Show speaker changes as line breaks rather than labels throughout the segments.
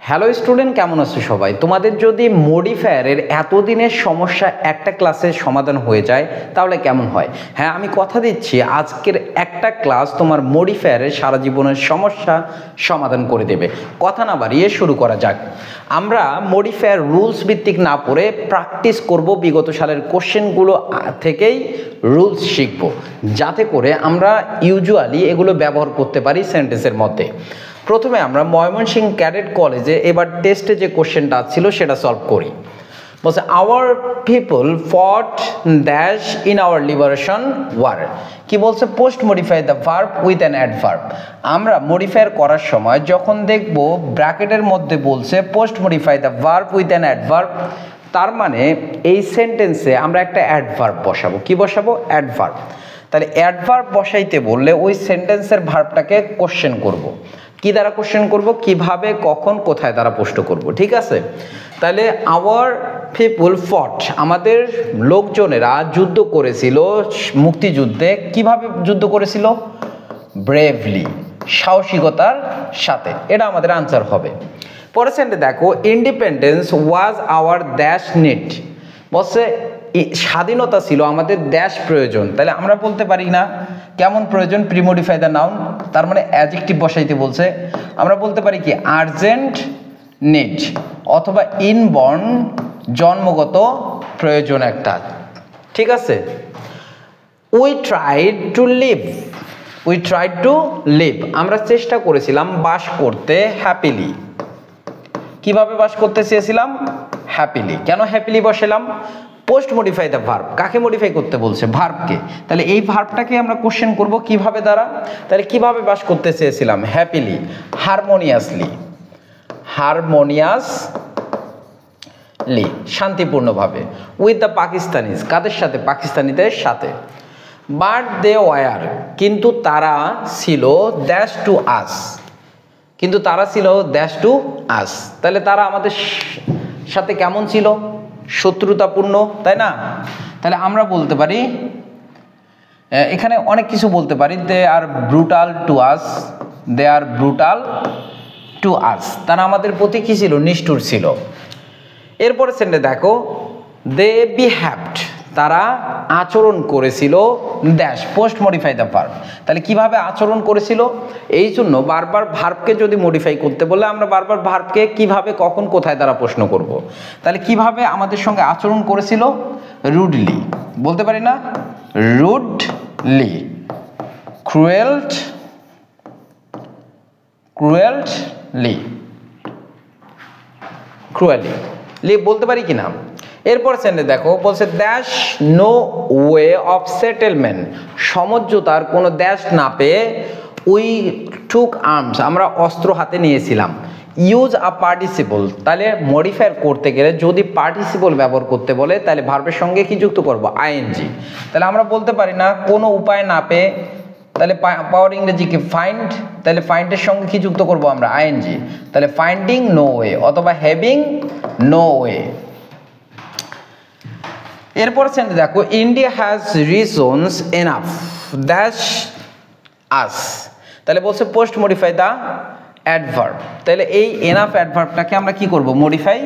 Hello student, কেমন আছো সবাই? তোমাদের যদি মডিফায়ারের এতদিনের সমস্যা একটা ক্লাসে সমাধান হয়ে যায় তাহলে কেমন হয়? হ্যাঁ, আমি কথা দিচ্ছি আজকের একটা ক্লাস তোমার মডিফায়ারের সারা জীবনের সমস্যা সমাধান করে দেবে। কথা না বাড়িয়ে শুরু করা যাক। আমরা মডিফায়ার রুলস ভিত্তিক না পড়ে প্র্যাকটিস করব, বিগত সালের কোশ্চেনগুলো থেকেই রুলস শিখব, যাতে করে আমরা ইউজুয়ালি এগুলো ব্যবহার করতে পারি সেন্টেন্সের মধ্যে। প্রথমে আমরা ময়মনসিংহ ক্যাডেট কলেজে এবার টেস্টে যে কোশ্চেনটা ছিল সেটা সলভ করি। বলছে our people fought dash in our liberation war. কি বলছে? Post modify the verb with an adverb. আমরা মডিফায়ার করার সময় যখন দেখব ব্র্যাকেটের মধ্যে বলছে post modify the verb with an adverb, তার মানে এই সেন্টেন্সে আমরা একটা অ্যাডভার্ব বসাবো। কি বসাবো? অ্যাডভার্ব। তাহলে অ্যাডভার্ব বসাইতে বললে ওই সেন্টেন্সের ভার্বটাকে কোশ্চেন করব। কি দ্বারা কোশ্চেন করব? কিভাবে, কখন, কোথায় দ্বারা প্রশ্ন করব। ঠিক আছে? তাহলে আওয়ার পিপুল ফট, আমাদের লোকজনেরা যুদ্ধ করেছিল মুক্তিযুদ্ধে। কিভাবে যুদ্ধ করেছিল? ব্রেভলি, সাহসিকতার সাথে। এটা আমাদের আনসার হবে। পরের সেন্টে দেখো, independence was our dash need. বলছে স্বাধীনতা ছিল আমাদের ড্যাশ প্রয়োজন। তাহলে আমরা বলতে পারি না কেমন প্রয়োজন? প্রিমডিফাই দ্য নাউন, তার মানে অ্যাডজেক্টিভ বসাইতে বলছে। আমরা বলতে পারি কি? আর্জেন্ট নিড, অথবা ইনবর্ন, জন্মগত প্রয়োজন একটা। ঠিক আছে? We tried to live, we tried to live, আমরা চেষ্টা করেছিলাম বাস করতে হ্যাপিলি। কিভাবে বাস করতে চেয়েছিলাম? হ্যাপিলি। কেন হ্যাপিলি বসালাম? Post modify the verb. কাকে মডিফাই করতে বলছে? ভার্বকে। তাহলে এই ভার্বটাকে আমরা কোশ্চেন করব কিভাবে দ্বারা। তাহলে কিভাবে বাস করতে চেয়েছিলাম? হ্যাপিলি, হারমোনিয়াসলি, হারমোনিয়াসলি, শান্তিপূর্ণভাবে। উইথ দ্য পাকিস্তানিজ, কাদের সাথে? পাকিস্তানিদের সাথে। বাট দে ওয়ার, কিন্তু তারা ছিল ড্যাশ টু আস, কিন্তু তারা ছিল ড্যাশ টু আস। তাহলে তারা আমাদের সাথে কেমন ছিল? শত্রুতাপূর্ণ, তাই না? তাহলে আমরা বলতে পারি, এখানে অনেক কিছু বলতে পারি, they are brutal to us, they are brutal to us, তারা আমাদের প্রতি কি ছিল? নিষ্ঠুর ছিল। এরপরে সেন্টে দেখো, দে বিহেভড, তারা আচরণ করেছিল dash, post modify the verb. তাহলে কিভাবে আচরণ করেছিল? এই জন্য বারবার ভার্বকে যদি মডিফাই করতে বলে আমরা বারবার ভার্বকে কিভাবে, কখন, কোথায় দ্বারা প্রশ্ন করব। তাহলে কিভাবে আমাদের সঙ্গে আচরণ করেছিল? রুডলি, বলতে পারি না? রুডলি, ক্রুয়েললি, ক্রুয়েলি বলতে পারি কিনা? এরপর সেন্টে দেখো, বলছে দ্যাশ নো ওয়ে অফ সেটেলমেন্ট, সমঝোতার কোনো দ্যাশ না পেয়ে উই টুক আর্মস, আমরা অস্ত্র হাতে নিয়েছিলাম। ইউজ আ পার্টিসিপল, তাহলে মডিফায়ার করতে গেলে যদি পার্টিসিপল ব্যবহার করতে বলে তাহলে ভার্বের সঙ্গে কি যুক্ত করব? আইএনজি। তাহলে আমরা বলতে পারি না কোনো উপায় না পেয়ে, তাহলে পাওয়ার ইংরেজি কি? ফাইন্ড। তাহলে ফাইন্ডের সঙ্গে কি যুক্ত করব আমরা? আইএনজি। তাহলে ফাইন্ডিং নো ওয়ে, অথবা হ্যাভিং নো ওয়ে। এরপর সেন্টে দেখো, ইন্ডিয়া হ্যাজ রিজনস এনাফ দ্যাশ আস। তাহলে বলছে পোস্ট মডিফাই দ্য অ্যাডভার্ব। তাহলে এই এনাফ অ্যাডভার্বটাকে আমরা কি করব? মডিফাই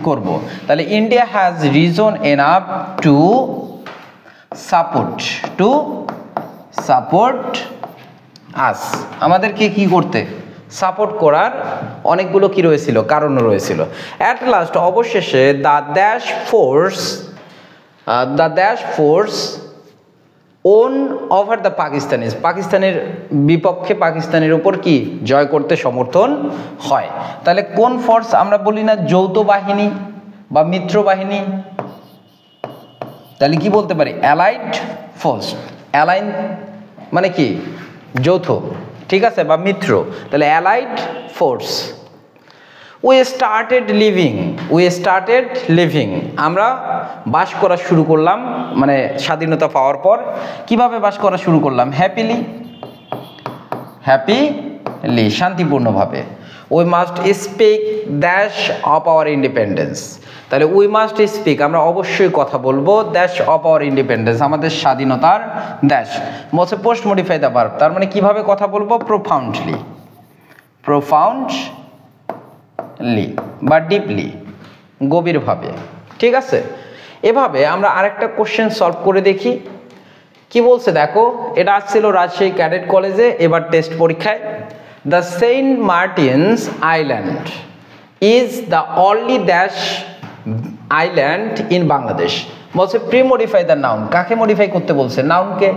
করব। তাহলে India has reason enough to support, to support us, আমাদেরকে কি করতে? সাপোর্ট করার অনেকগুলো কি রয়েছিল? কারণ রয়েছিল। অ্যাট লাস্ট, অবশেষে the dash force won over the Pakistanis, পাকিস্তানের বিপক্ষে পাকিস্তানের উপর কি জয় করতে সমর্থন হয়। তাহলে কোন ফোর্স? আমরা বলি না যৌথ বাহিনী বা মিত্র বাহিনী, তাহলে কি বলতে পারি? Allied force. অ্যালাইন মানে কি? যৌথ, ঠিক আছে, বা মিত্র। তাহলে allied force. We started living, আমরা বাস করা শুরু করলাম, মানে স্বাধীনতা পাওয়ার পর। কিভাবে বাস করা শুরু করলাম? হ্যাপিলি, শান্তিপূর্ণভাবে। We must speak dash of our independence, তাহলে উই মাস্ট স্পিক, আমরা অবশ্যই কথা বলবো ড্যাশ অফ আওয়ার ইন্ডিপেন্ডেন্স, আমাদের স্বাধীনতার ড্যাশ। বলছে পোস্ট মডিফাই দ্য ভার্ব, তার মানে কিভাবে কথা বলবো? প্রোফাউন্ডলি, লি বা ডিপলি, গভীরভাবে। ঠিক আছে, এভাবে আমরা আরেকটা কোশ্চেন সলভ করে দেখি কি বলছে। দেখো, এটা আসছিল রাজশাহী ক্যাডেট কলেজে এবার টেস্ট পরীক্ষায়। The Saint Martin's island is the only dash island in Bangladesh. বলছে প্রি মডিফাই দ্য নাউন। কাকে মডিফাই করতে বলছে? নাউনকে।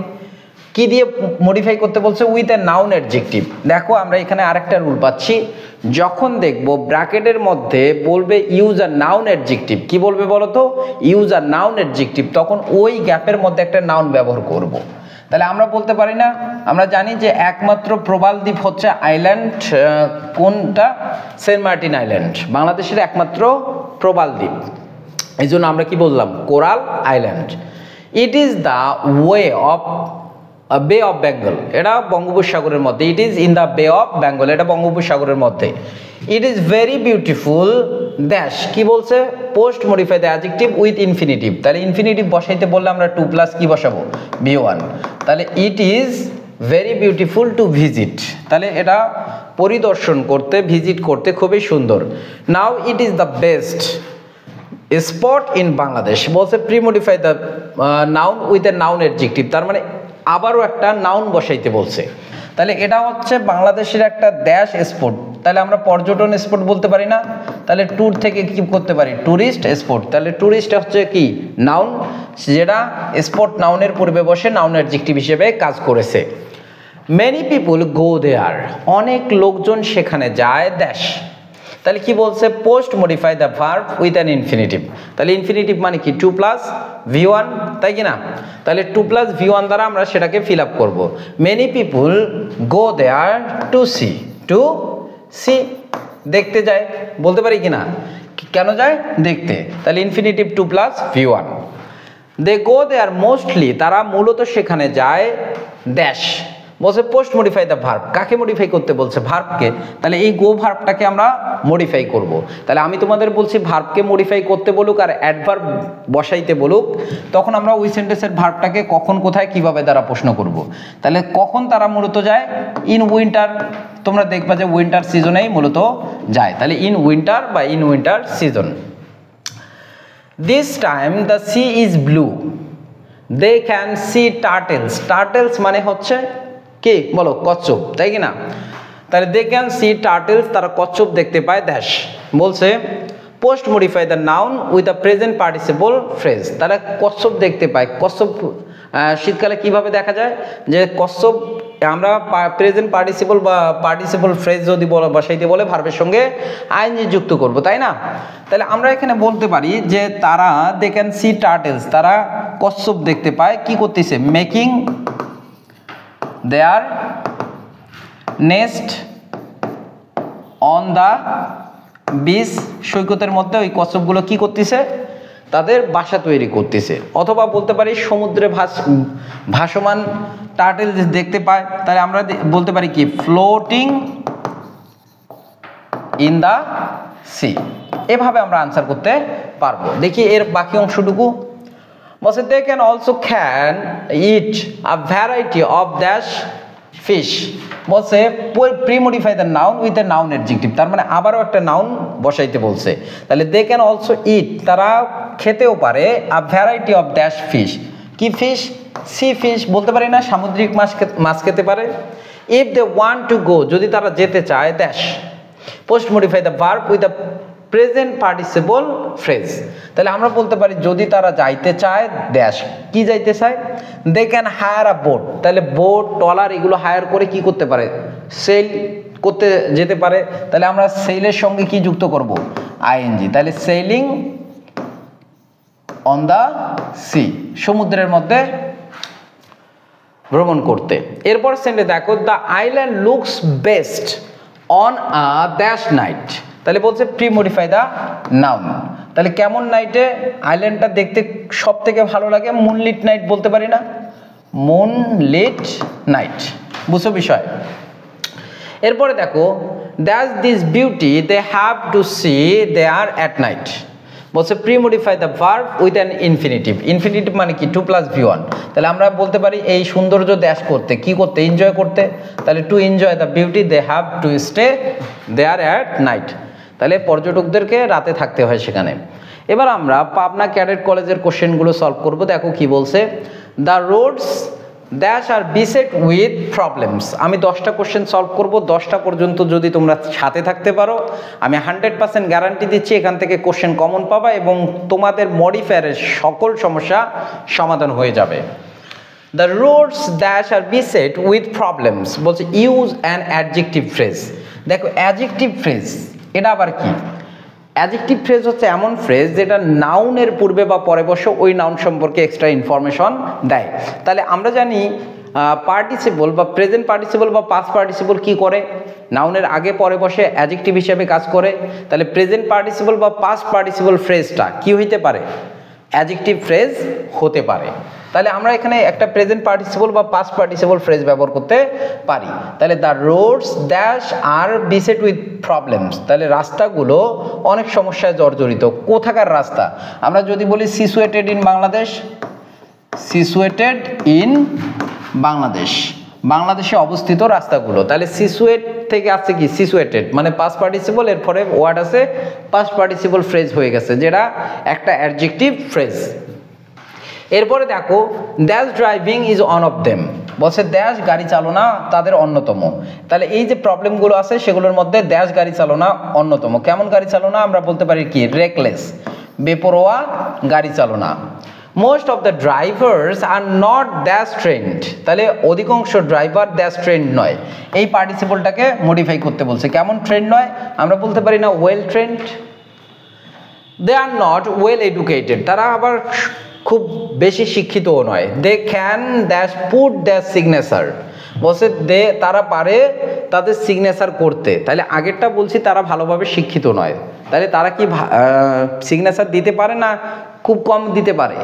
কি দিয়ে মডিফাই করতে বলছে? With a noun adjective. দেখো আমরা এখানে আরেকটা রুল পাচ্ছি, যখন দেখবো ব্র্যাকেটের মধ্যে বলবে ইউজ আ নাউন অ্যাডজেক্টিভ, কি বলবে বলো তো? ইউজ আ নাউন অ্যাডজেক্টিভ, তখন ওই গ্যাপের মধ্যে একটা নাউন ব্যবহার করব। তাহলে আমরা বলতে পারি না, আমরা জানি যে একমাত্র প্রবাল দ্বীপ হচ্ছে আইল্যান্ড, কোনটা? সেন্ট মার্টিন আইল্যান্ড, বাংলাদেশের একমাত্র প্রবাল দ্বীপ। এই জন্য আমরা কি বললাম? Coral island. It is the way of বে অফ বেঙ্গল, এটা বঙ্গোপসাগরের মধ্যে। ইট ইজ ইন দ্য বে অফ বেঙ্গল, এটা বঙ্গোপসাগরের মধ্যে। It is very beautiful dash, কি বলছে? Post modify the adjective with infinitive. তাহলে ইনফিনিটিভ বসাইতে বললে আমরা 2 প্লাস কি বসাবো? V1। তাহলে it is very beautiful to visit, তাহলে এটা পরিদর্শন করতে, ভিজিট করতে খুবই সুন্দর। নাও it is the best spot in Bangladesh. বলছে pre modify the noun with a noun adjective, তার মানে আবারও একটা নাউন বসাইতে বলছে। তাহলে এটা হচ্ছে বাংলাদেশের একটা ড্যাশ স্পট, তাহলে আমরা পর্যটন স্পট বলতে পারি না? তাহলে ট্যুর থেকে কি করতে পারি? Tourist spot. তাহলে ট্যুরিস্ট হচ্ছে কি? নাউন, যেটা স্পট নাউনের পূর্বে বসে নাউন অ্যাডজেক্টিভ হিসেবে কাজ করেছে। মেনি পিপুল গো দেয়ার, অনেক লোকজন সেখানে যায় ড্যাশ। তাহলে কি বলছে? Post modify the verb with an infinitive. তাহলে ইনফিনিটিভ মানে কি? 2 প্লাস V1, তাই কি না? তাহলে 2 প্লাস V1 দ্বারা আমরা সেটাকে ফিল আপ করবো। Many people go there to C, two C, দেখতে যায়, বলতে পারি কি না? কেন যায়? দেখতে। তাহলে ইনফিনিটিভ 2 প্লাস V1। দে গো দেয়ার মোস্টলি, তারা মূলত সেখানে যায় ড্যাশ। বলছে পোস্ট মডিফাই দ্য ভার্ব, কাকে মডিফাই করতে বলছে? ভার্বকে। তাহলে এই গো ভার্বটাকে আমরা মডিফাই করব। তাহলে আমি তোমাদের বলছি ভার্বকে মডিফাই করতে বলুক আর অ্যাডভার্ব বসাইতে বলুক, তখন আমরা ওই সেন্টেন্সের ভার্বটাকে কখন, কোথায়, কিভাবে দ্বারা প্রশ্ন করব। তাহলে কখন তারা মূলত যায়? In winter. তোমরা দেখবা যে উইন্টার সিজনেই মূলত যায়, তাহলে ইন উইন্টার বা in winter season. This time the sea is blue, they can see turtles. Turtles মানে হচ্ছে কি বলো? কচ্ছপ, তাই কি না? তাহলে দে ক্যান সি টার্টেলস, তারা কচ্ছপ দেখতে পায় ড্যাশ। বলছে post modify the noun with the present participle phrase, তারা কচ্ছপ দেখতে পায়। কচ্ছপ শীতকালে কিভাবে দেখা যায়? যে কচ্ছপ আমরা প্রেজেন্ট পার্টিসিপল বা পার্টিসিপল ফ্রেজ যদি বসাইতে বলে ভার্বের সঙ্গে আইএনজি যুক্ত করব, তাই না? তাহলে আমরা এখানে বলতে পারি যে তারা দে ক্যান সি টার্টেলস, তারা কচ্ছপ দেখতে পায়। কি করতেছে? Making their nest on the beach, সৈকতের মধ্যে ওই কচ্ছপগুলো কি করতেছে? তাদের বাসা তৈরি করতেছে। অথবা বলতে পারি সমুদ্রে ভাসমান টার্টেল দেখতে পায়, তাহলে আমরা বলতে পারি কি? Floating in the sea. এভাবে আমরা আনসার করতে পারবো। দেখি এর বাকি অংশটুকু। বলছে they can also can eat a variety of dash fish. বলছে pre modify the noun with a noun adjective, তার মানে আবারও একটা নাউন বসাইতে বলছে। তাহলে দে ক্যান অলসো ইট, তারা খেতেও পারে a variety of dash fish. কি ফিশ? সি ফিশ, বলতে পারি না? সামুদ্রিক মাছ খেতে পারে। If they want to go, যদি তারা যেতে চায় dash. Post modify the verb with the present participle phrase. তাহলে আমরা বলতে পারি যদি তারা যাইতে চায় ড্যাশ, কি যাইতে চায়? They can hire a boat, তাহলে বোট, ট্রলার এগুলো হায়ার করে কি করতে পারে? সেল করতে যেতে পারে। তাহলে আমরা সেলের সঙ্গে কি যুক্ত করব? আইএনজি। তাহলে সেলিং অন দ্য সি, সমুদ্রের মধ্যে ভ্রমণ করতে। এরপর সেন্টে দেখো the island looks best on a dash night. তাহলে বলছে প্রি মডিফাই দ্য নাউন। তাহলে কেমন নাইটে আইল্যান্ডটা দেখতে সব থেকে ভালো লাগে? মুনলিট নাইট বলতে পারি না? মুনলিট নাইট, বুঝছো বিষয়। এরপরে দেখো that's this beauty they have to see they are at night. বলছে pre modify the verb with an infinitive. Infinitive মানে কি? 2 প্লাস V1। তাহলে আমরা বলতে পারি এই সৌন্দর্য ড্যাশ করতে, কি করতে? এনজয় করতে। তাহলে to enjoy the beauty they have to stay there at night. তাহলে পর্যটকদেরকে রাতে থাকতে হয় সেখানে। এবার আমরা পাবনা ক্যাডেট কলেজের কোশ্চেনগুলো সলভ করব। দেখো কি বলছে, the roads dash are beset with problems. আমি 10টা কোশ্চেন সলভ করব, 10টা পর্যন্ত যদি তোমরা সাথে থাকতে পারো আমি 100% গ্যারান্টি দিচ্ছি এখান থেকে কোশ্চেন কমন পাবা এবং তোমাদের মডিফায়ারের সকল সমস্যা সমাধান হয়ে যাবে। The roads dash are beset with problems বলছে ইউজ অ্যান অ্যাডজেক্টিভ ফ্রেজ। দেখো অ্যাডজেক্টিভ ফ্রেজ এটা আবার কি? অ্যাডজেক্টিভ ফ্রেজ হচ্ছে এমন ফ্রেজ যেটা নাউনের পূর্বে বা পরে বসে ওই নাউন সম্পর্কে এক্সট্রা ইনফরমেশন দেয়। তাহলে আমরা জানি পার্টিসিপল বা প্রেজেন্ট পার্টিসিপল বা পাস্ট পার্টিসিপল কি করে? নাউনের আগে পরে বসে অ্যাডজেক্টিভ হিসেবে কাজ করে। তাহলে প্রেজেন্ট পার্টিসিপল বা পাস্ট পার্টিসিপল ফ্রেজটা কি হইতে পারে? অ্যাডজেক্টিভ ফ্রেজ হতে পারে। তাহলে আমরা এখানে একটা প্রেজেন্ট পার্টিসিপল বা পাস্ট পার্টিসিপল ফ্রেজ ব্যবহার করতে পারি। তাহলে the roads dash are beset with problems, তাহলে রাস্তাগুলো অনেক সমস্যায় জর্জরিত। কোথাকার রাস্তা? আমরা যদি বলি situated in Bangladesh, situated in Bangladesh, বাংলাদেশে অবস্থিত রাস্তাগুলো। তাহলে সিচুয়েট থেকে আসছে কি? সিচুয়েটেড মানে পাস্ট পার্টিসিপল, এর পরে ওয়ার্ড আছে পাস্ট পার্টিসিপল ফ্রেজ হয়ে গেছে, যেটা একটা অ্যাডজেক্টিভ ফ্রেজ। এরপরে দেখো dash driving is one of them, বলছে ড্যাশ গাড়ি চালনা তাদের অন্যতম। তাহলে এই যে প্রবলেমগুলো আছে সেগুলোর মধ্যে ড্যাশ গাড়ি চালনা অন্যতম। কেমন গাড়ি চালনা? আমরা বলতে পারি কি? রেকলেস, বেপরোয়া গাড়ি চালনা। Most of the drivers are not dash trained, তাহলে অধিকাংশ ড্রাইভার ড্যাশ ট্রেন্ড নয়। এই পার্টিসিপলটাকে মডিফাই করতে বলছে। কেমন ট্রেন্ড নয়? আমরা বলতে পারি না well trained. They are not well educated, তারা আবার খুব বেশি শিক্ষিতও নয়। They can dash put dash signature, বলছে তারা পারে তাদের সিগনেচার করতে। তাহলে আগেরটা বলছি তারা ভালোভাবে শিক্ষিত নয়, তাহলে তারা কি সিগনেচার দিতে পারে না? খুব কম দিতে পারে,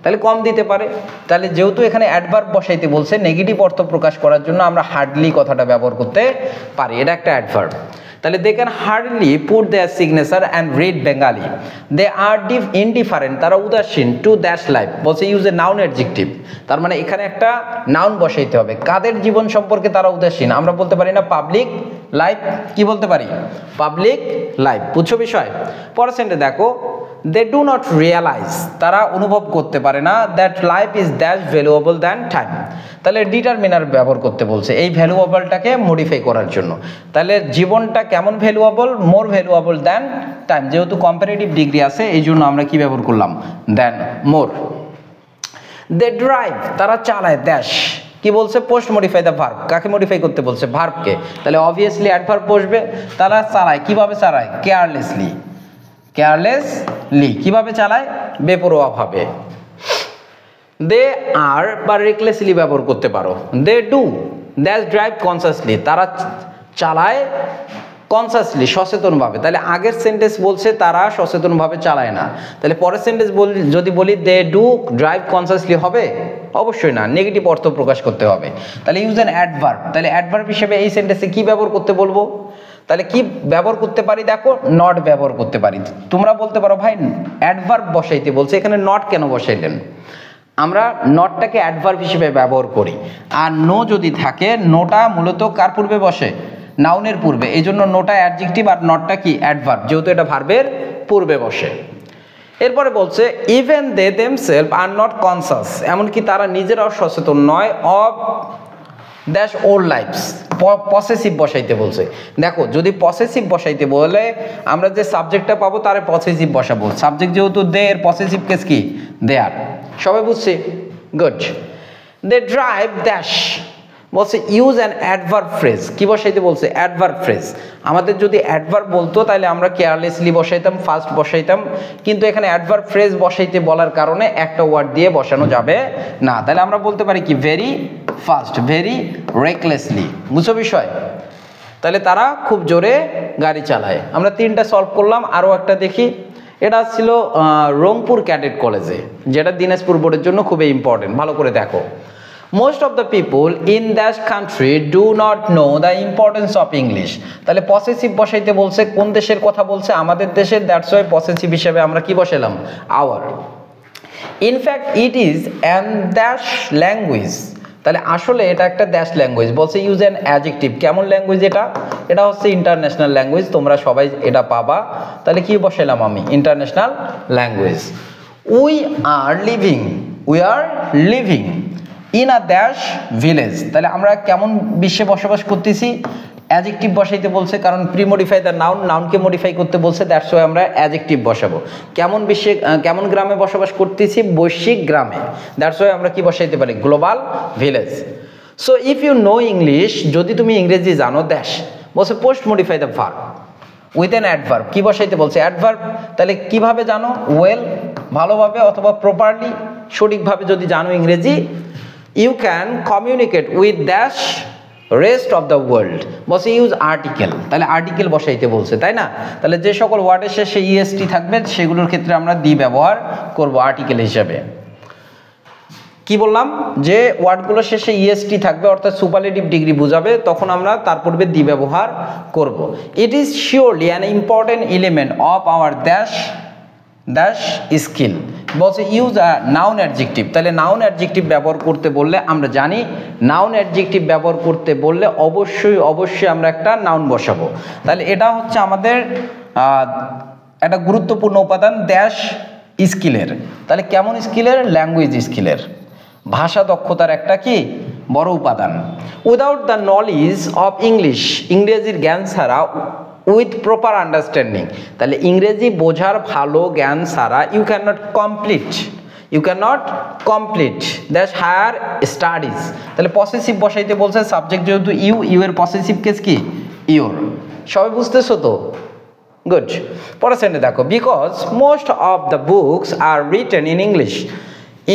তাহলে কম দিতে পারে। তাহলে যেহেতু এখানে অ্যাডভার্ব বসাইতে বলছে, নেগেটিভ অর্থ প্রকাশ করার জন্য আমরা হার্ডলি কথাটা ব্যবহার করতে পারি, এটা একটা অ্যাডভার্ব। তাহলে they can hardly put their signature and read Bengali. They are indifferent, তারা উদাসীন টু দ্যাশ লাইফ, বলছে ইউজ এ নাউন অ্যাডজেক্টিভ। তার মানে এখানে একটা নাউন বসাইতে হবে। কাদের জীবন সম্পর্কে তারা উদাসীন? আমরা বলতে পারি না পাবলিক লাইফ, কি বলতে পারি? Public life. বুঝছো বিষয়? পরের সেন্টেন্স দেখো, দে ডু নট রিয়ালাইজ, তারা অনুভব করতে পারে না দ্যাট লাইফ ইজ দ্যাশ ভ্যালুয়েবল দ্যান টাইম। তাহলে ডিটারমিনার ব্যবহার করতে বলছে এই ভ্যালুয়েবলটাকে মডিফাই করার জন্য। তাহলে জীবনটা কেমন valuable? More valuable than time. যেহেতু কম্পারেটিভ ডিগ্রি আছে এই জন্য আমরা কি ব্যবহার করলাম? দ্যান মোর। দে ড্রাইভ, তারা চালায় ড্যাশ, কি বলছে? Post modify the verb. কাকে মডিফাই করতে বলছে? ভার্বকে। তাহলে অবভিয়াসলি অ্যাডভার্ব বসবে। তারা চালায়, কিভাবে চালায়? কেয়ারলেসলি, কেয়ারলেসলি কিভাবে চালায়? বেপরোয়া ভাবে। দে আর বা রেকলেসলি ব্যবহার করতে পারো। দে ডু দ্যাশ ড্রাইভ কনসাসলি, তারা চালায় কনসাসলি সচেতনভাবে। তাহলে আগের সেন্টেন্স বলছে তারা সচেতনভাবে চালায় না, তাহলে পরের সেন্টেন্স যদি বলি দে ডু ড্রাইভ কনসাসলি হবে? অবশ্যই না, নেগেটিভ অর্থ প্রকাশ করতে হবে। তাহলে ইউজ অ্যান অ্যাডভার্ব, তাহলে অ্যাডভার্ব হিসেবে এই সেন্টেন্সে কি ব্যবহার করতে বলবো? তাহলে কি ব্যবহার করতে পারি? দেখো নট ব্যবহার করতে পারি। তোমরা বলতে পারো ভাই অ্যাডভার্ব বসাইতে বলছে, এখানে নট কেন বসাইলেন? আমরা নটটাকে অ্যাডভার্ব হিসেবে ব্যবহার করি। আর নো যদি থাকে, নোটা মূলত কার পূর্বে বসে? নাউনের পূর্বে। এই জন্য নোটা অ্যাডজেক্টিভ আর নটটা কি? অ্যাডভার্ব, যেহেতু এটা ভার্বের পূর্বে বসে। এরপরে বলছে even they themselves are not conscious, এমনকি তারা নিজেরাও সচেতন নয় of dash old lives. Possessive বসাইতে বলছে। দেখো যদি পসেসিভ বসাইতে বলে আমরা যে সাবজেক্টটা পাবো তারে পসেসিভ বসাবো। সাবজেক্ট যেহেতু দে, এর পসেসিভ কেস কি? দে আর। সবাই বুঝছে? গুড। দে ড্রাইভ ড্যাশ, বলছে ইউজ অ্যান অ্যাডভার্ব ফ্রেজ। কি বসাইতে বলছে? Adverb phrase. আমাদের যদি অ্যাডভার্ব বলতো তাহলে আমরা কেয়ারলেসলি বসাইতাম, ফার্স্ট বসাইতাম, কিন্তু এখানে অ্যাডভার্ব ফ্রেজ বসাইতে বলার কারণে একটা ওয়ার্ড দিয়ে বসানো যাবে না। তাহলে আমরা বলতে পারি কি? Very fast, very recklessly. বুঝছো বিষয়? তাহলে তারা খুব জোরে গাড়ি চালায়। আমরা 3টা সলভ করলাম, আরও একটা দেখি। এটা ছিল রংপুর ক্যাডেট কলেজে, যেটা দিনাজপুর বোর্ডের জন্য খুবই ইম্পর্টেন্ট। ভালো করে দেখো। Most of the people in that country do not know the importance of English. তাহলে পসেসিভ বসাইতে বলছে, কোন দেশের কথা বলছে? আমাদের দেশের। দ্যাটস ওয়াই পসেসিভ হিসেবে আমরা কি বসালাম? Our. In fact it is an dash language তাহলে আসলে এটা একটা ড্যাশ ল্যাঙ্গুয়েজ। বলছে ইউজ অ্যান অ্যাডজেক্টিভ। কেমন ল্যাঙ্গুয়েজ এটা? এটা হচ্ছে ইন্টারন্যাশনাল ল্যাঙ্গুয়েজ, তোমরা সবাই এটা পাবা। তাহলে কি বসাইলাম আমি? International language. We are living in a dash village. তাহলে আমরা কেমন বিশ্বে বসবাস করতেছি? অ্যাডজেক্টিভ বসাইতে বলছে, কারণ প্রি মডিফাই দ্য নাউন, নাউনকে মডিফাই করতে বলছে, দ্যাটস ওয়াই আমরা অ্যাডজেক্টিভ বসাবো। কেমন বিশ্বে, কেমন গ্রামে বসবাস করতেছি? বৈশ্বিক গ্রামে, দ্যাটস ওয়াই আমরা কি বসাইতে পারি? Global village. So if you know English, যদি তুমি ইংরেজি জানো, ড্যাশ বলছে post modify the verb with an adverb. কি বসাইতে বলছে? অ্যাডভার্ব। তাহলে কিভাবে জানো? ওয়েল, ভালোভাবে, অথবা প্রপারলি, সঠিকভাবে যদি জানো ইংরেজি। You can communicate with dash rest of the world. বলছে ইউজ আর্টিকেল। তাহলে আর্টিকেল বসাইতে বলছে, তাই না? তাহলে যে সকল ওয়ার্ডের শেষে ইএসটি থাকবে সেগুলোর ক্ষেত্রে আমরা দি ব্যবহার করব আর্টিকেল হিসেবে। কি বললাম? যে ওয়ার্ডগুলোর শেষে ইএসটি থাকবে, অর্থাৎ সুপারলেটিভ ডিগ্রি বোঝাবে, তখন আমরা তার পূর্বে দি ব্যবহার করব। It is surely an important element of our dash skill. বলছে ইউজ আ নাউন অ্যাডজেক্টিভ। তাহলে নাউন অ্যাডজেক্টিভ ব্যবহার করতে বললে আমরা জানি নাউন অ্যাডজেক্টিভ ব্যবহার করতে বললে অবশ্যই আমরা একটা নাউন বসাবো। তাহলে এটা হচ্ছে আমাদের একটা গুরুত্বপূর্ণ উপাদান ড্যাশ স্কিলের। তাহলে কেমন স্কিলের? ল্যাঙ্গুয়েজ স্কিলের, ভাষা দক্ষতার একটা কি বড় উপাদান। Without the knowledge of English, ইংরেজির জ্ঞান ছাড়া, উইথ প্রপার আন্ডারস্ট্যান্ডিং, তাহলে ইংরেজি বোঝার ভালো জ্ঞান ছাড়া you can not complete that higher studies. তাহলে পসেসিভ বসাইতে বলছে, সাবজেক্ট যেহেতু ইউ এর পসেসিভ কেস কি? ইউর। সবাই বুঝতেছো তো? গুড। পরের সেন্টে দেখো, because most of the books are written in English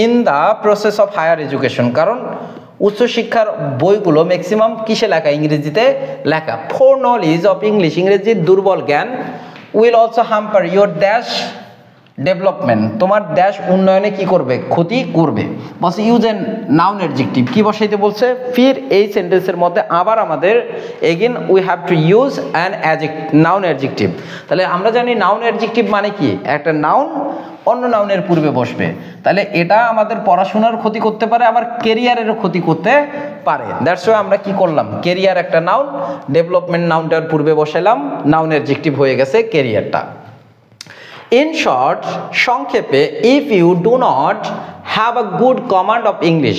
in the process of higher education. কারণ উচ্চশিক্ষার বইগুলো ম্যাক্সিমাম কিসে লেখা? ইংরেজিতে লেখা। ফর নলেজ অফ ইংলিশ, ইংরেজির দুর্বল জ্ঞান, will also hamper your dash development, তোমার ড্যাশ উন্নয়নে কি করবে? ক্ষতি করবে। বলছে ইউজ এন নাউন অ্যাডজেক্টিভ। কি বসাইতে বলছে? ফির এই সেন্টেন্সের মধ্যে আবার আমাদের again we have to use an noun adjective. তাহলে আমরা জানি নাউন অ্যাডজেক্টিভ মানে কি? একটা নাউন অন্য নাউনের পূর্বে বসবে। তাহলে এটা আমাদের পড়াশোনার ক্ষতি করতে পারে, আবার কেরিয়ারেরও ক্ষতি করতে পারে। দ্যাটস ওয়াই আমরা কি করলাম? কেরিয়ার একটা নাউন, ডেভেলপমেন্ট নাউনটার পূর্বে বসাইলাম, নাউন অ্যাডজেক্টিভ হয়ে গেছে কেরিয়ারটা। ইন শর্ট, সংক্ষেপে, if you do not have a good command of English,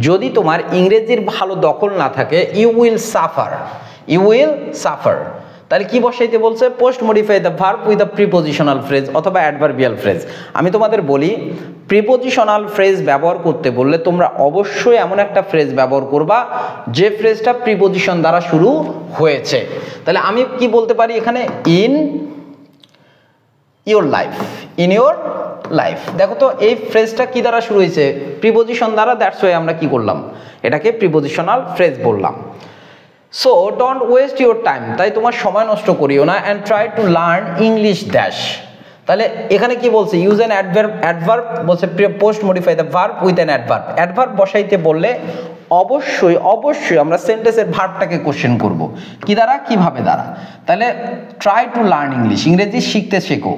যদি তোমার ইংরেজির ভালো দখল না থাকে, ইউ উইল সাফার। তাহলে কি বসাইতে বলছে? Post modify the verb with the prepositional phrase অথবা অ্যাডভার্বিয়াল ফ্রেজ। আমি তোমাদের বলি, প্রিপোজিশনাল ফ্রেজ ব্যবহার করতে বললে তোমরা অবশ্যই এমন একটা ফ্রেজ ব্যবহার করবা যে ফ্রেজটা প্রিপোজিশন দ্বারা শুরু হয়েছে। তাহলে আমি কি বলতে পারি এখানে? In your life. দেখো তো এই ফ্রেজটা কি দ্বারা শুরু হয়েছে? প্রিপোজিশন দ্বারা। দ্যাটস ওয়াই আমরা কি করলাম? এটাকে প্রিপোজিশনাল ফ্রেজ বললাম। So don't waste your time, তাই তোমার সময় নষ্ট করিও না। And try to learn English dash. তাহলে এখানে কি বলছে? ইউজ অ্যান অ্যাডভার্ব বলছে post modify the verb with an adverb. Adverb বসাইতে বললে অবশ্যই আমরা সেন্টেন্সের ভার্বটাকে কোশ্চেন করব। কি দ্বারা? কিভাবে দ্বারা? তাহলে ট্রাই টু লার্ন ইংলিশ, ইংরেজি শিখতে শেখো।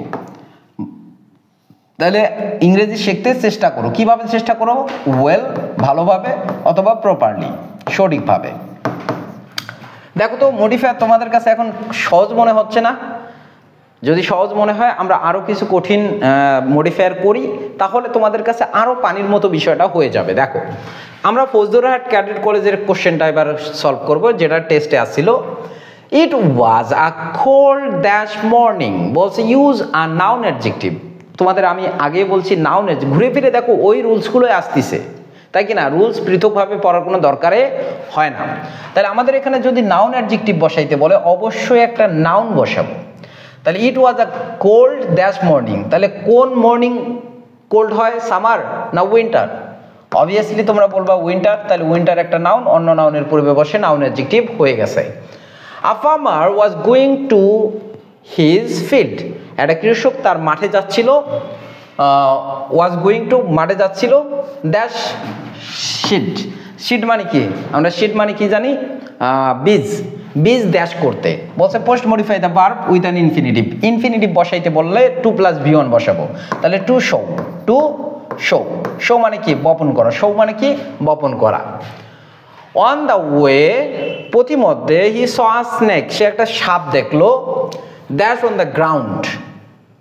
তাহলে ইংরেজি শিখতে চেষ্টা করো। কিভাবে চেষ্টা করো? ওয়েল, ভালোভাবে, অথবা প্রপারলি, সঠিকভাবে। দেখো তো মডিফায়ার তোমাদের কাছে এখন সহজ মনে হচ্ছে না? যদি সহজ মনে হয় আমরা আরও কিছু কঠিন মডিফায়ার করি, তাহলে তোমাদের কাছে আরও পানির মতো বিষয়টা হয়ে যাবে। দেখো, আমরা ফৌজদারহাট ক্যাডেট কলেজের কোশ্চেনটা এবার সলভ করব, যেটা টেস্টে আসছিল। ইট ওয়াজ আ কোল্ড ড্যাশ মর্নিং। বলছে ইউজ আ নাউন অ্যাডজেক্টিভ। তোমাদের আমি আগে বলছি নাউন অ্যাডজেক্টিভ, ঘুরে ফিরে দেখো ওই রুলসগুলোই আসতেছে, তাই কি না? রুলস পৃথকভাবে পড়ার কোনো দরকারে হয় না। তাহলে আমাদের এখানে যদি নাউন অ্যাডজেক্টিভ বসাইতে বলে অবশ্যই একটা নাউন বসাবো। তাহলে ইট ওয়াজ আ কোল্ড ড্যাশ মর্নিং। তাহলে কোন মর্নিং কোল্ড হয়? সামার না উইন্টার? অবভিয়াসলি তোমরা বলবা উইন্টার। তাহলে উইন্টার একটা নাউন, অন্য নাউনের পূর্বে বসে নাউন অ্যাডজেক্টিভ হয়ে গেছে। আ farmer was going to his field. একটা কৃষক তার মাঠে যাচ্ছিল, ওয়াজ গোয়িং টু মাঠে যাচ্ছিল, ড্যাশ শিট মানে কি? আমরা শিট মানে কি জানি? বীজ ড্যাশ করতে। বলছে post modify the verb with an infinitive বসাইতে বললে 2 + V1 বসাবো। তাহলে টু শো মানে কি? বপন করা। শো মানে কি? বপন করা। অন দ্য ওয়ে পথিমধ্যে হি স আ স্নেক, সে একটা সাপ দেখলো, দ্যাশ অন দ্য গ্রাউন্ড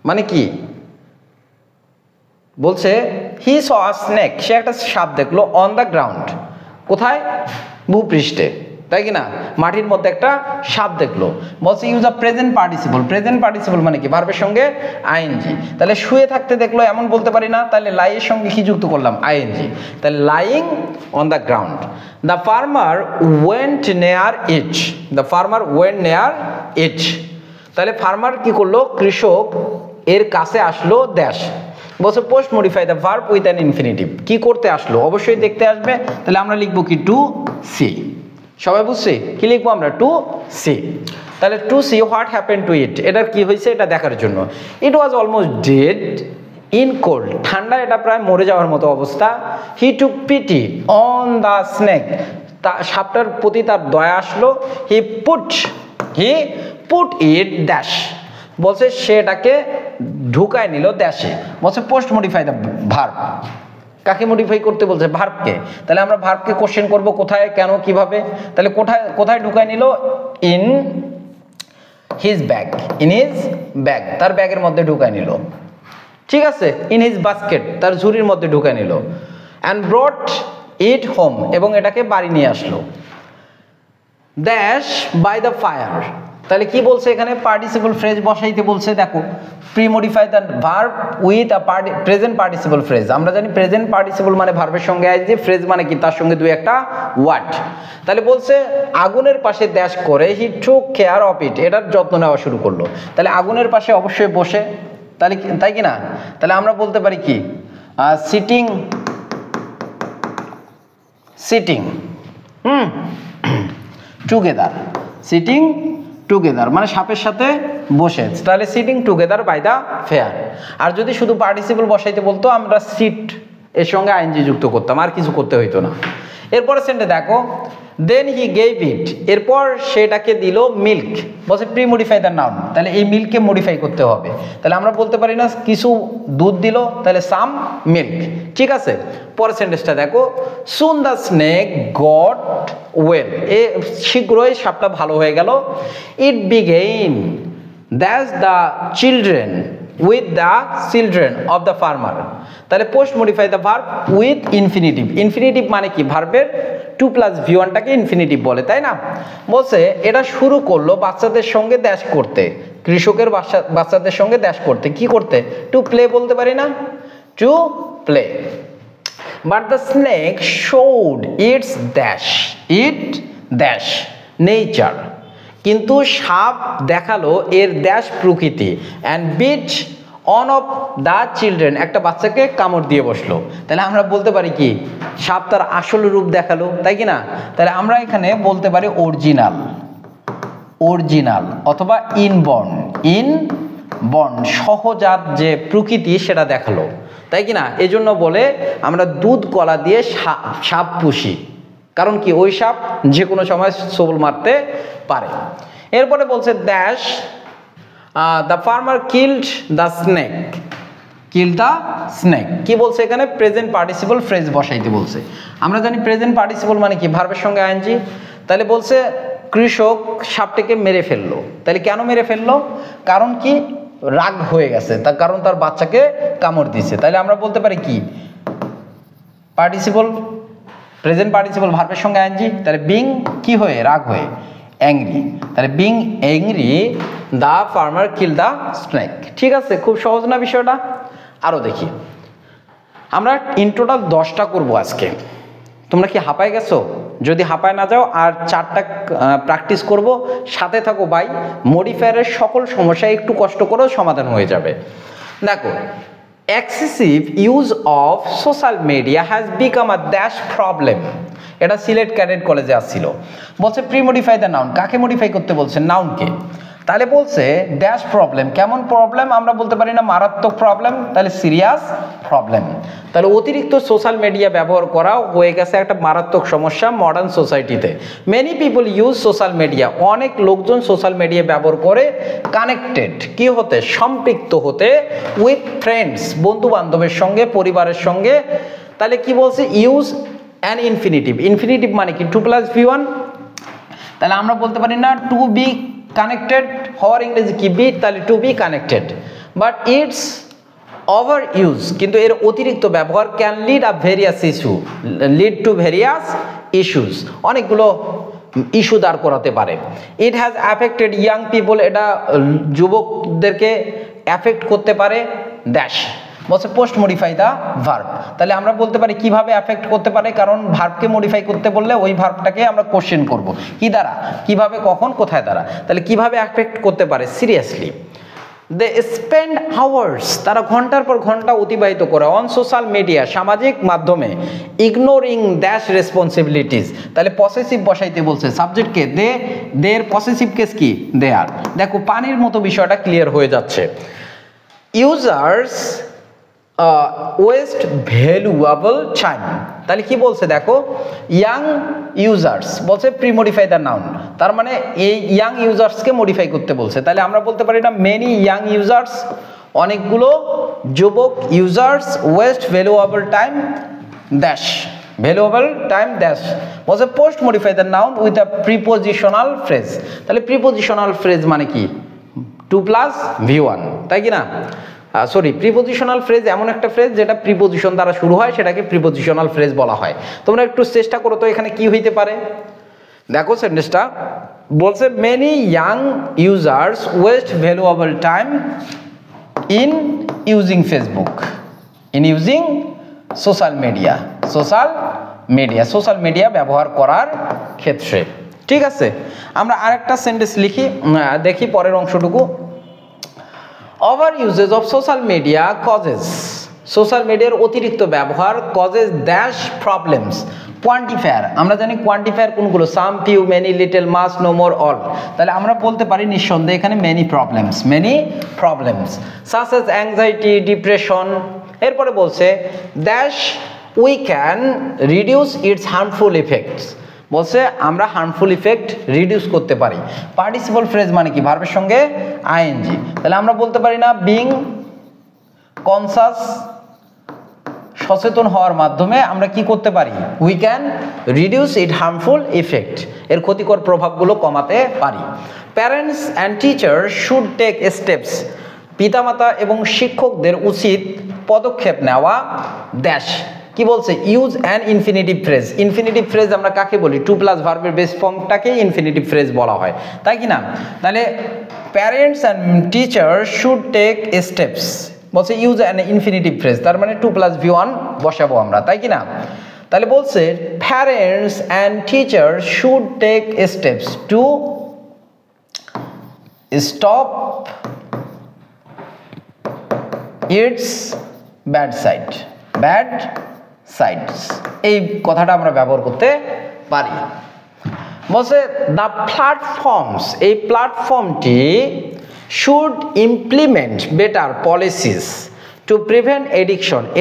মানে কি বলছে হি স আ স্নেক, সে একটা সাপ দেখলো অন দ্য গ্রাউন্ড, কোথায়, ভূপৃষ্ঠে, তাই কি না, মাটির মধ্যে একটা সাপ দেখলো। বলছে ইউজ আ প্রেজেন্ট পার্টিসিপল, প্রেজেন্ট পার্টিসিপল মানে কি ভার্বের সঙ্গে আইএনজি, তাহলে শুয়ে থাকতে দেখলো এমন বলতে পারি না, তাহলে লাই এর সঙ্গে কি যুক্ত করলাম, আইএনজি, তাহলে lying on the ground. The farmer went নেয়ার ইট, দ্য ফার্মার ওয়েন্ট নেয়ার ইট, তাহলে ফার্মার কি করলো, কৃষক এর কাছে আসলো, ড্যাশ, বলছে post modify the verb with an infinitive, কি করতে আসলো, অবশ্যই দেখতে আসবে, তাহলে আমরা লিখবো কি টু সি, সবাই বুঝছি, কি লিখবো আমরা, টু সি, তাহলে to see what happen to it, এটার কি হয়েছে এটা দেখার জন্য। It was almost dead in cold, ঠান্ডা এটা প্রায় মরে যাওয়ার মতো অবস্থা। He took pity on the snake, সাপটার প্রতি তার দয়া আসলো। হি পুট ইট ড্যাশ, বলছে সেটাকে ঢুকায় নিল ড্যাশে, বলছে পোস্ট মডিফাই দ্য ভার্ব, কাকে মডিফাই করতে বলছে, ভার্বকে, তাহলে আমরা ভার্বকে কোশ্চেন করব কোথায়, কেন, কিভাবে, তাহলে কোথায় কোথায় ঢুকায় নিল, in his bag, in his bag, তার ব্যাগের মধ্যে ঢুকায় নিল, ঠিক আছে, ইন হিজ বাস্কেট, তার ঝুড়ির মধ্যে ঢুকায় নিল, অ্যান্ড ব্রট ইট হোম, এবং এটাকে বাড়ি নিয়ে আসলো, ড্যাশ বাই দ্য ফায়ার, তাহলে কি বলছে এখানে, পার্টিসিপল ফ্রেজ বসাইতে বলছে, দেখো pre modify the verb with a present participle phrase, আমরা জানি প্রেজেন্ট পার্টিসিপল মানে ভার্বের সঙ্গে আইএনজি, ফ্রেজ মানে কি তার সঙ্গে দুই একটা ওয়ার্ড, তাহলে বলছে আগুনের পাশে ড্যাশ করে হি টুক কেয়ার অফ ইট, এটার যত্ন নেওয়া শুরু করলো, তাহলে আগুনের পাশে অবশ্যই বসে, তাহলে তাই কি না, তাহলে আমরা বলতে পারি কি সিটিং টুগেদার, সিটিং টুগেদার মানে সাপের সাথে বসে, তাহলে sitting together by the fire. আর যদি শুধু পার্টিসিপল বসাইতে বলতো আমরা সিট এর সঙ্গে আইএনজি যুক্ত করতাম, আর কিছু করতে হইতো না। এরপরে সেন্টে দেখো দেন হি গেভ ইট, এরপর সেটাকে দিল মিল্ক, বলছে প্রি মডিফাই দ্য নাউন, তাহলে এই মিল্ককে মডিফাই করতে হবে, তাহলে আমরা বলতে পারি না কিছু দুধ দিল, তাহলে সাম মিল্ক, ঠিক আছে। পরের সেন্টেন্সটা দেখো soon the snake got well, এ শীঘ্রই সাপটা ভালো হয়ে গেল। It began dash the children with the children of the farmer, তাহলে post modify the verb with infinitive, infinitive মানে কি ভার্বের 2+V1টাকে ইনফিনিটিভ বলে, তাই না, বলছে এটা শুরু করলো বাচ্চাদের সঙ্গে ড্যাশ করতে, কৃষকের বাচ্চাদের সঙ্গে ড্যাশ করতে, কি করতে, টু প্লে বলতে পারি না, to play, but the snake showed its dash nature, কিন্তু সাপ দেখালো এর ড্যাশ প্রকৃতি, and bit on of the children, একটা বাচ্চাকে কামড় দিয়ে বসলো, তাহলে আমরা বলতে পারি কি সাপ তার আসল রূপ দেখালো, তাই কি না, তাহলে আমরা এখানে বলতে পারি অরিজিনাল অথবা ইনবর্ন সহজাত যে প্রকৃতি সেটা দেখালো, তাই কি না, এজন্য বলে আমরা দুধ কলা দিয়ে সাপ পুষি, কারণ কি ওই সাপ যে কোনো সময় সবল মারতে পারে। এরপরে বলছে dash the farmer killed the snake, কি বলছে এখানে, প্রেজেন্ট পার্টিসিপল ফ্রেজ বসাইতে বলছে, আমরা জানি প্রেজেন্ট পার্টিসিপল মানে কি ভার্বের সঙ্গে আইএনজি, তাহলে বলছে কৃষক সাপটিকে মেরে ফেললো, তাহলে কেন মেরে ফেললো, কারণ কি রাগ হয়ে গেছে, তার কারণ তার বাচ্চাকে কামড় দিছে, তাহলে আমরা বলতে পারি কি পার্টিসিপল প্রেজেন্ট পার্টিসিপল ভার্বের সঙ্গে আইএনজি, তাহলে বিং কি হয়ে, রাগ হয়ে, অ্যাংরি, তাহলে being angry the farmer kill the snake, ঠিক আছে, খুব সহজ না বিষয়টা। আরো দেখি, আমরা ইন টোটাল 10টা করবো আজকে, তোমরা কি হাঁপায় গেছো, যদি হাঁপায় না যাও আর 4টা প্র্যাকটিস করব, সাথে থাকো ভাই, মডিফায়ারের সকল সমস্যা একটু কষ্ট করেও সমাধান হয়ে যাবে। দেখো excessive use of social media has become a dash problem, এটা সিলেট ক্যাডেট কলেজে আসছিল, বলছে প্রি মডিফাই দ্য নাউন, কাকে মডিফাই করতে বলছে, নাউনকে, তাহলে বলছে ড্যাশ প্রবলেম, কেমন প্রবলেম, আমরা বলতে পারি না মারাত্মক প্রবলেম, তাহলে সিরিয়াস প্রবলেম, তাহলে অতিরিক্ত সোশ্যাল মিডিয়া ব্যবহার করা হয়ে গেছে একটা মারাত্মক সমস্যা মডার্ন সোসাইটিতে। Many people use social media, অনেক লোকজন সোশ্যাল মিডিয়া ব্যবহার করে কানেক্টেড, কি হতে, সম্পৃক্ত হতে, উইথ ফ্রেন্ডস, বন্ধু বান্ধবের সঙ্গে, পরিবারের সঙ্গে, তাহলে কি বলছে ইউজ অ্যান ইনফিনিটিভ, ইনফিনিটিভ মানে কি 2 + v1, তাহলে আমরা বলতে পারি না টু বি কানেক্টেড, হওয়ার ইংরেজি কি বি, তাহলে to be connected, but its over use, কিন্তু এর অতিরিক্ত ব্যবহার can lead a various issue, lead to various issues, অনেকগুলো ইস্যু দাঁড় করাতে পারে। It has affected young people, এটা যুবকদেরকে অ্যাফেক্ট করতে পারে ড্যাশ, বলছে পোস্ট মডিফাই দ্য ভার্ব, তাহলে আমরা বলতে পারি কিভাবে অ্যাফেক্ট করতে পারে, কারণ ভার্বকে মডিফাই করতে বললে ওই ভার্বটাকে আমরা কোশ্চেন করব কি দ্বারা, কিভাবে, কখন, কোথায় দ্বারা, তাহলে কিভাবে অ্যাফেক্ট করতে পারে, সিরিয়াসলি দে স্পেন্ড আওয়ার্স, তারা ঘন্টার পর ঘন্টা অতিবাহিত করে অন সোশ্যাল মিডিয়া, সামাজিক মাধ্যমে, ইগনোরিং ড্যাশ রেসপন্সিবিলিটিস, তাহলে পসেসিভ বসাইতে বলছে সাবজেক্টকে, দে, দের পসেসিভ কেস কি, দে আর, দেখো পানির মতো বিষয়টা ক্লিয়ার হয়ে যাচ্ছে। ইউজার্স ওয়েস্ট ভ্যালুয়েবল টাইম, তাহলে কি বলছে দেখো, ইয়াং ইউজার্স বলছে প্রি মডিফাই দ্য নাউন, তার মানে এই ইয়াং ইউজার্সকে মডিফাই করতে বলছে, তাহলে আমরা বলতে পারি না মেনি ইয়াং ইউজার্স, অনেকগুলো যুবক, users waste valuable time dash, valuable time dash, বলছে post modify the noun with a prepositional phrase, তাহলে প্রিপোজিশনাল ফ্রেজ মানে কি 2 + v1, তাই কি না, সরি প্রিপোজিশনাল ফ্রেজ এমন একটা ফ্রেজ যেটা প্রিপোজিশন দ্বারা শুরু হয়, সেটাকে প্রিপোজিশনাল ফ্রেজ বলা হয়। তোমরা একটু চেষ্টা করো তো এখানে কি হইতে পারে, দেখো সেন্টেন্সটা বলছে many young users waste valuable time in using Facebook, in using social media, social media ব্যবহার করার ক্ষেত্রে, ঠিক আছে। আমরা আরেকটা সেন্টেন্স লিখি, দেখি পরের অংশটুকু, over uses of social media causes, social মিডিয়ার অতিরিক্ত ব্যবহার কজেস ড্যাশ প্রবলেমস, কোয়ান্টিফায়ার, আমরা জানি কোয়ান্টিফায়ার কোনগুলো, সাম, ফিউ, মেনি, লিটল, মাস, নো মোর, অল, তাহলে আমরা বলতে পারি নিঃসন্দেহে এখানে many problems such as anxiety, depression, এরপরে বলছে dash we can reduce it's harmful effects, বলছে আমরা হার্মফুল ইফেক্ট রিডিউস করতে পারি। পার্টিসিপল ফ্রেজ মানে কি, ভার্বের সঙ্গে আইএনজি, তাহলে আমরা বলতে পারি না বিং কনসাস, সচেতন হওয়ার মাধ্যমে আমরা কি করতে পারি, we can reduce it harmful effect, এর ক্ষতিকর প্রভাবগুলো কমাতে পারি। Parents and teacher should take steps, পিতামাতা এবং শিক্ষকদের উচিত পদক্ষেপ নেওয়া ড্যাশ, কি বলছে use an infinitive phrase, infinitive phrase আমরা কাকে বলি, 2 + ভার্বের বেস ফর্মটাকেই ইনফিনিটিভ ফ্রেজ বলা হয়, তাই কি না, তাহলে parents and teacher should take steps, বলছে ইউজ অ্যান ইনফিনিটিভ ফ্রেজ, তার মানে 2 + v1 বসাবো আমরা, তাই কি না, তাহলে বলছে parents and teacher should take steps to stop its bad sides, এই কথাটা আমরা ব্যবহার করতে পারি। বলছে দ্য প্ল্যাটফর্মস, এই প্ল্যাটফর্মটি should implement better policies to prevent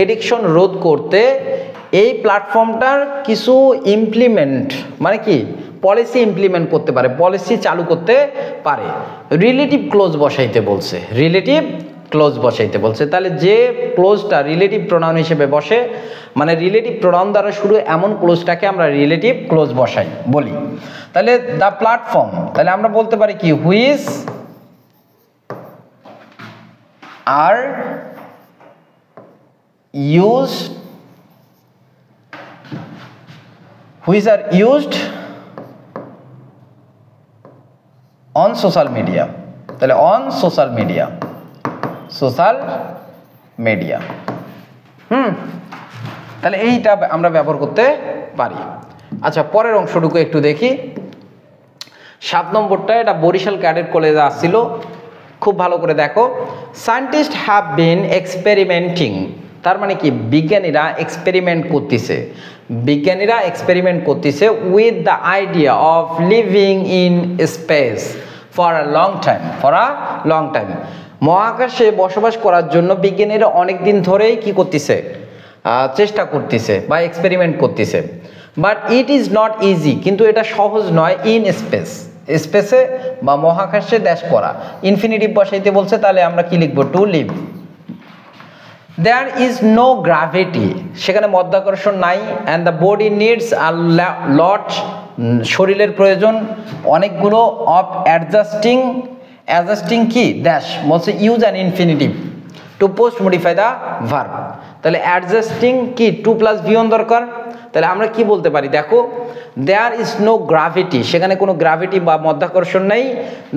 addiction রোধ করতে এই প্ল্যাটফর্মটার কিছু ইমপ্লিমেন্ট মানে কি পলিসি ইমপ্লিমেন্ট করতে পারে, পলিসি চালু করতে পারে। রিলেটিভ ক্লোজ বসাইতে বলছে, রিলেটিভ ক্লোজ বসাইতে বলছে, তাহলে যে ক্লোজটা রিলেটিভ প্রোনাউন হিসেবে বসে, মানে রিলেটিভ প্রোনাউন দ্বারা শুরু এমন ক্লোজটাকে আমরা রিলেটিভ ক্লোজ বসাই বলি। তাহলে দ্য প্ল্যাটফর্ম, তাহলে আমরা বলতে পারি কি which are used on social media, তাহলে on social media তাহলে এইটা আমরা ব্যবহার করতে পারি। আচ্ছা পরের অংশটুকু একটু দেখি, 7 নম্বরটা, এটা বরিশাল ক্যাডেট কলেজে আসছিল, খুব ভালো করে দেখো। সায়েন্টিস্ট হ্যাভ বিন এক্সপেরিমেন্টিং, তার মানে কি বিজ্ঞানীরা এক্সপেরিমেন্ট করতেছে with the idea of living in space for a long time, মহাকাশে বসবাস করার জন্য বিজ্ঞানীরা অনেক দিন ধরেই কি করতেছে, চেষ্টা করতেছে বা এক্সপেরিমেন্ট করতেছে। But it is not easy, কিন্তু এটা সহজ নয়, ইন স্পেসে বা মহাকাশে দেশ করা। ইনফিনিটিভ বসাইতে বলছে, তাহলে আমরা কি লিখবো, to live. There is no gravity, সেখানে মধ্যাকর্ষণ নাই। And the body needs a lot, শরীরের প্রয়োজন অনেকগুলো। অফ অ্যাডজাস্টিং, অ্যাডজাস্টিং কি ড্যাশ বলছে use an infinitive to post modify the verb. তাহলে অ্যাডজাস্টিং কি 2 + V1 দরকার। তাহলে আমরা কি বলতে পারি দেখো, দেয়ার ইজ নো গ্র্যাভিটি, সেখানে কোনো গ্র্যাভিটি বা মধ্যাকর্ষণ নেই।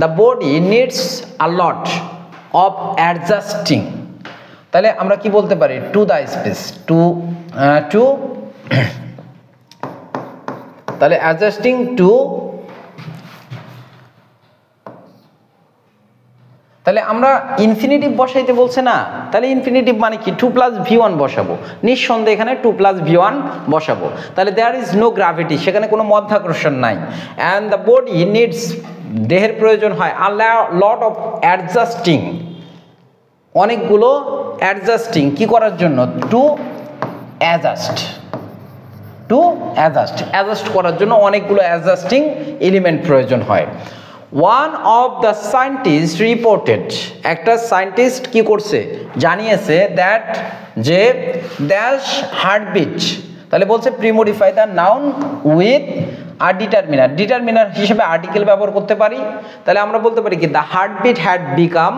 The body needs a lot of adjusting, তাহলে আমরা কি বলতে পারি টু দ্য স্পেস, টু তাহলে অ্যাডজাস্টিং টু, তাহলে আমরা ইনফিনিটিভ বসাইতে বলছে না, তাহলে ইনফিনিটিভ মানে কি 2 + V1 বসাবো, নিঃসন্দেহে এখানে 2 + V1 বসাবো। তাহলে দেয়ার ইজ নো গ্র্যাভিটি, সেখানে কোনো মধ্যাকর্ষণ নাই। অ্যান্ড দ্য বডি নিডস, দেহের প্রয়োজন হয় আ লট অফ অ্যাডজাস্টিং, অনেকগুলো অ্যাডজাস্টিং কি করার জন্য, to adjust, to adjust, adjust করার জন্য অনেকগুলো অ্যাডজাস্টিং এলিমেন্ট প্রয়োজন হয়। One of the scientist reported, একটা সায়েন্টিস্ট কি করছে জানিয়েছে, দ্যাট যে ড্যাশ হার্টবিট, তাহলে বলছে প্রিমোডিফাই দ্য নাউন উইথ আর ডিটারমিনার, ডিটারমিনার হিসেবে আর্টিকেল ব্যবহার করতে পারি। তাহলে আমরা বলতে পারি কি the heartbeat had become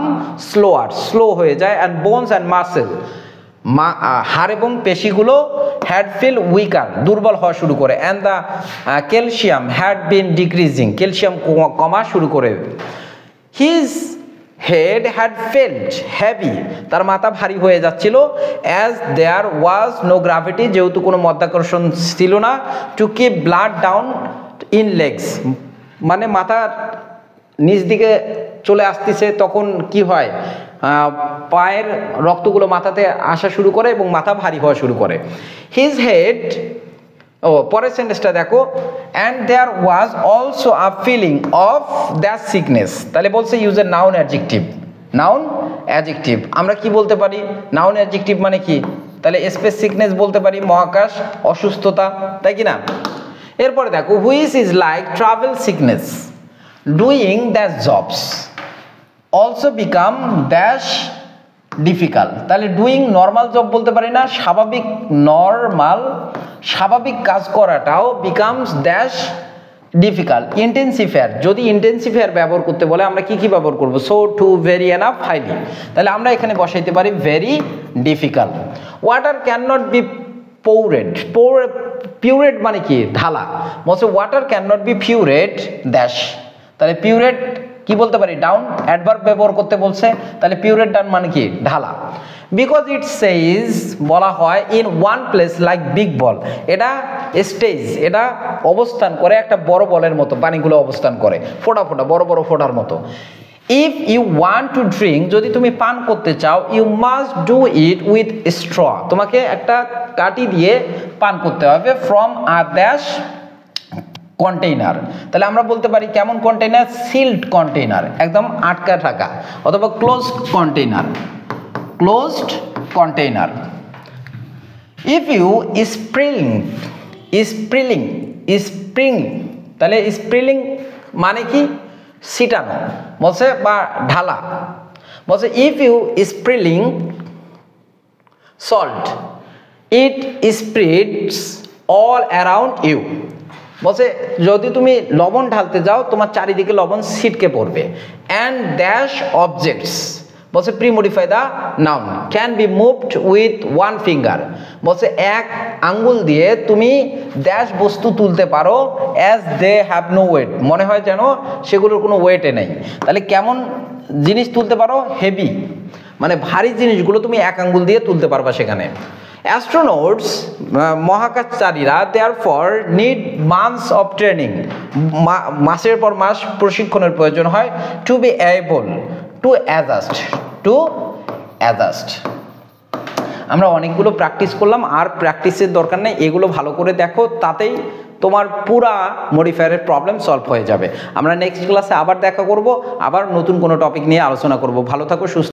slower, slow হয়ে যায়। অ্যান্ড বোনস অ্যান্ড মাসেল, হাড় এবং পেশিগুলো হ্যাড ফিল উইকার, দুর্বল হওয়া শুরু করে। And the calcium had been decreasing, calcium কমা শুরু করে। His head had felt heavy, তার মাথা ভারী হয়ে যাচ্ছিল। As there was no gravity, যেহেতু কোনো মধ্যাকর্ষণ ছিল না। To keep blood down in legs, মানে মাথার নিচ দিকে চলে আসতেছে, তখন কি হয় পায়ের রক্তগুলো মাথাতে আসা শুরু করে এবং মাথা ভারী হওয়া শুরু করে। হিজ হেড, ও পরের সেন্টেন্সটা দেখো, and there was also a feeling of that sickness, তাহলে বলছে use a noun adjective, noun adjective. আমরা কি বলতে পারি নাউন অ্যাডজেক্টিভ মানে কি, তাহলে স্পেস সিকনেস বলতে পারি, মহাকাশ অসুস্থতা, তাই কি না। এরপরে দেখো which is like travel sickness doing that jobs also become dash difficult, তাহলে ডুইং নর্মাল জব বলতে পারি না, স্বাভাবিক নর্মাল স্বাভাবিক কাজ করাটাও বিকামস ড্যাশ ডিফিকাল্ট। ইন্টেন্সিফায়ার, যদি ইন্টেন্সিফায়ার ব্যবহার করতে বলে আমরা কি কি ব্যবহার করব, so too very enough highly, তাহলে আমরা এখানে বসাইতে পারি very difficult. Water can not be poured, poured মানে কি ঢালা, বলছে water can not be poured dash, তাহলে পিউরেড কি বলতে পারি ডাউন, অ্যাডভার্ব ব্যবহার করতে বলছে, তাহলে পিউরেড ডাউন মানে কি ঢালা। বিকজ ইট সেইজ, বলা হয় in one place like big ball, এটা স্টেজ, এটা অবস্থান করে একটা বড় বলের মতো, পানিগুলো অবস্থান করে ফোঁটা ফোঁটা বড় বড় ফোঁটার মতো। If you want to drink, যদি তুমি পান করতে চাও, you must do it with straw, তোমাকে একটা কাঠি দিয়ে পান করতে হবে। ফ্রম আ ড্যাশ কন্টেইনার, তাহলে আমরা বলতে পারি কেমন কন্টেইনার, সিলড কন্টেইনার, একদম আটকা থাকা, অথবা closed container, closed container. If you sprinkle, তাহলে স্প্রিলিং মানে কি ছিটানো বলছে বা ঢালা, বলছে if you sprinkle salt it spreads all around you, বলছে যদি তুমি লবণ ঢালতে যাও তোমার চারিদিকে লবণ ছিটকে পড়বে। অ্যান্ড ড্যাশ অবজেক্টস, বলছে premodify the noun, can be moved with one finger, বলছে এক আঙ্গুল দিয়ে তুমি ড্যাশ বস্তু তুলতে পারো, as they have no weight, মনে হয় যেন সেগুলোর কোনো ওয়েটে নেই। তাহলে কেমন জিনিস তুলতে পারো, হেভি, মানে ভারী জিনিসগুলো তুমি এক আঙ্গুল দিয়ে তুলতে পারবা সেখানে। অ্যাস্ট্রোনটস, মহাকাশচারীরা, therefore need months of training, মাসের পর মাস প্রশিক্ষণের প্রয়োজন হয়। To be able to adjust. আমরা অনেকগুলো প্র্যাকটিস করলাম, আর প্র্যাকটিসের দরকার নেই, এগুলো ভালো করে দেখো, তাতেই তোমার পুরা মডিফায়ারের প্রবলেম সলভ হয়ে যাবে। আমরা নেক্সট ক্লাসে আবার দেখা করব, আবার নতুন কোনো টপিক নিয়ে আলোচনা করব। ভালো থাকো, সুস্থ।